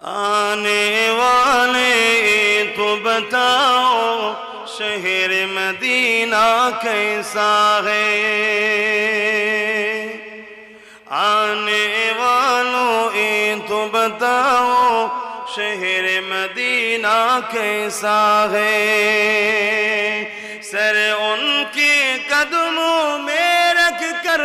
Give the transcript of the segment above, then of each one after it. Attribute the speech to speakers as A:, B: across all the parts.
A: آنے والے تو بتاؤ شہر مدینہ کیسا ہے؟ آنے والوں تو بتاؤ شہر مدینہ کیسا ہے؟ سر ان کے قدموں میں رکھ کر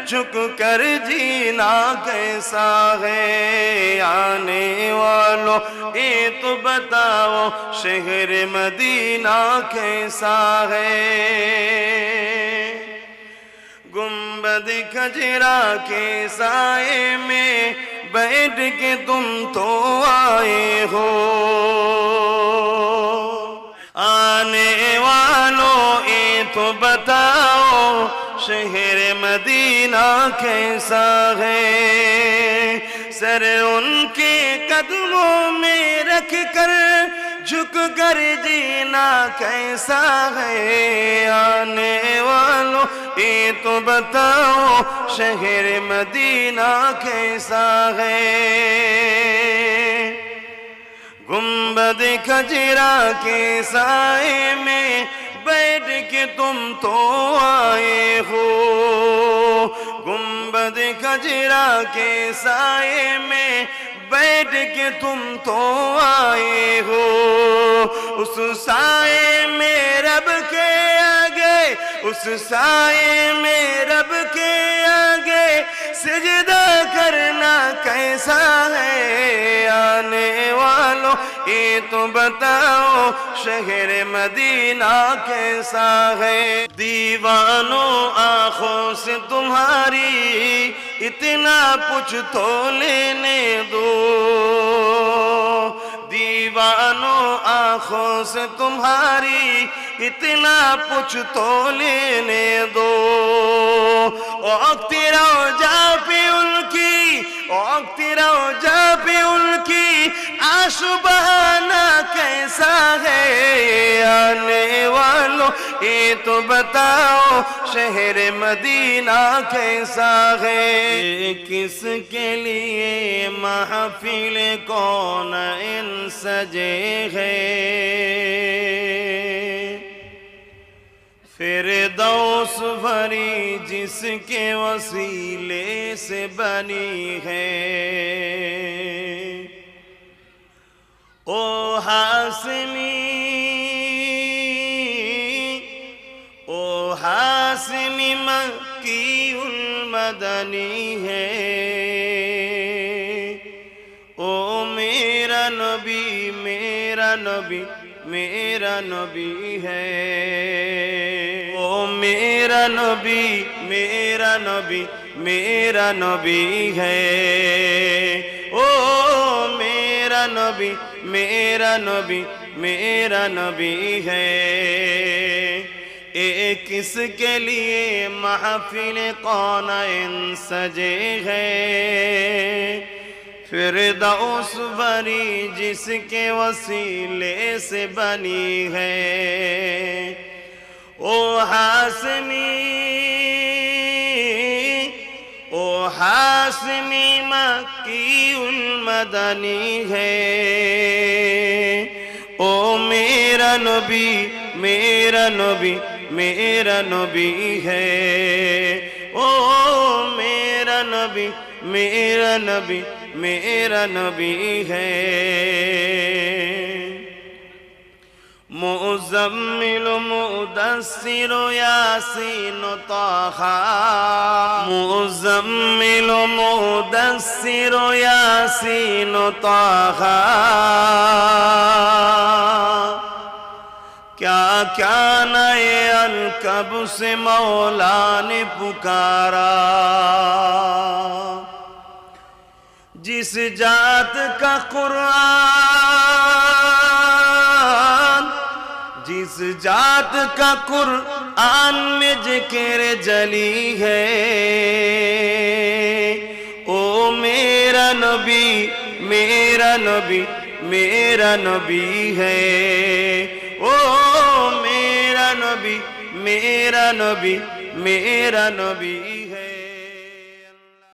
A: جھک کر جینا کیسا ہے؟ آنے والوں تو بتاؤ شہر مدینہ کیسا ہے؟ گنبد خجرہ کے سائے میں بیٹھ کے تم تو آئے ہو، آنے والوں تو بتاؤ شہر مدینہ کیسا ہے؟ سر ان کے قدموں میں رکھ کر جھک کر جینا کیسا ہے؟ آنے والوں تو بتاؤ شہر مدینہ کیسا ہے؟ گنبد خجرہ کے سائے میں بیٹھ کے تم تو آئے ہو، گنبد خجرہ کے سائے میں بیٹھ کے تم تو آئے ہو۔ اس سائے میں رب کے آگے، اس سائے میں رب کے آگے سجدہ کرنا کیسا ہے؟ آنے والوں تو بتاؤ شہر مدینہ کیسا ہے؟ دیوانوں آنکھوں سے تمہاری اتنا کچھ تو لینے دو، دیوانوں آنکھوں سے تمہاری اتنا کچھ تو لینے دو۔ اوقتی روجا پہ ان کی، اوقتی روجا پہ ان کی آنسو بہانا کیسا ہے؟ آنے والوں تو بتاؤ شہر مدینہ کیسا ہے؟ کس کے لیے محفل کون ان سجے ہے؟ فردوس بھری جس کے وسیلے سے بنی ہے۔ او ہاشمی، او ہاشمی مکی المدنی ہے۔ او میرا نبی، میرا نبی، میرا نبی ہے۔ او میرا نبی، میرا نبی، میرا نبی ہے۔ او میرا نبی، میرا نبی، میرا نبی ہے۔ کس کے لیے محفل قونین سجے ہے؟ فردوس بھری جس کے وسیلے سے بنی ہے۔ او ہاشمی، او ہاشمی مکی المدنی ہے۔ او میرا نبی، میرا نبی، میرا نبی ہے۔ او میرا نبی، میرا نبی، میرا نبی ہے۔ مزمل مدثر یاسین طٰہٰ، مزمل مدثر یاسین طٰہٰ، کیا کیا نئے الکب سے مولا نے پکارا، جس ذات کا قرآن، جس ذات کا قرآن میں ذکر جلی ہے۔ او میرا نبی، میرا نبی، میرا نبی ہے۔ او میرا نبی، میرا نبی، میرا نبی